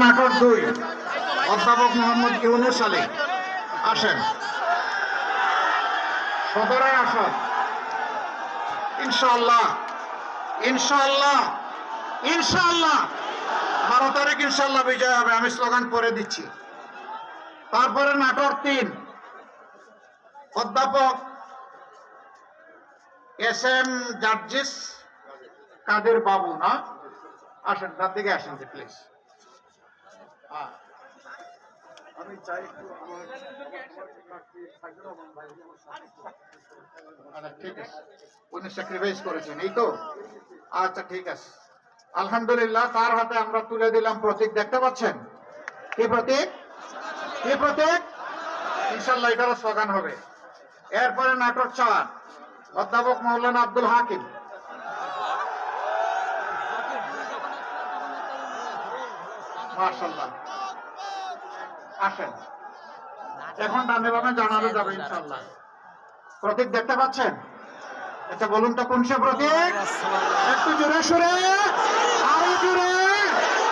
নাটক 2 অধ্যাপক মোহাম্মদ ইউনুস আলী আসেন সদরে আসেন ইনশাআল্লাহ ইনশাআল্লাহ ইনশাআল্লাহ 12 তারিখ ইনশাআল্লাহ বিজয় হবে। আমি স্লোগান পড়ে দিচ্ছি। তারপরে নাটক 3 অধ্যাপক এস এম জার্জিস কাদের বাবু না আসেন তার দিকে আসেন প্লিজ। আমি চাই ঠিক আছে উনি স্যাক্রিফাইস করেছেন এই তো আচ্ছা ঠিক আছে আলহামদুলিল্লাহ। তার হাতে আমরা তুলে দিলাম প্রতীক, দেখতে পাচ্ছেন কি প্রতীক? কি প্রতীক? ইনশাআল্লাহ এটারও স্লোগান হবে। এরপরে নাটক 4 অধ্যাপক মাওলানা আব্দুল হাকিম মাশাআল্লাহ আসেন এখন ডানে বামে জানানো যাবে ইনশাআল্লাহ। প্রতীক দেখতে পাচ্ছেন? আচ্ছা বলুন তো কোন সে প্রতীক? একটু জোরে সোরে আরো জোরে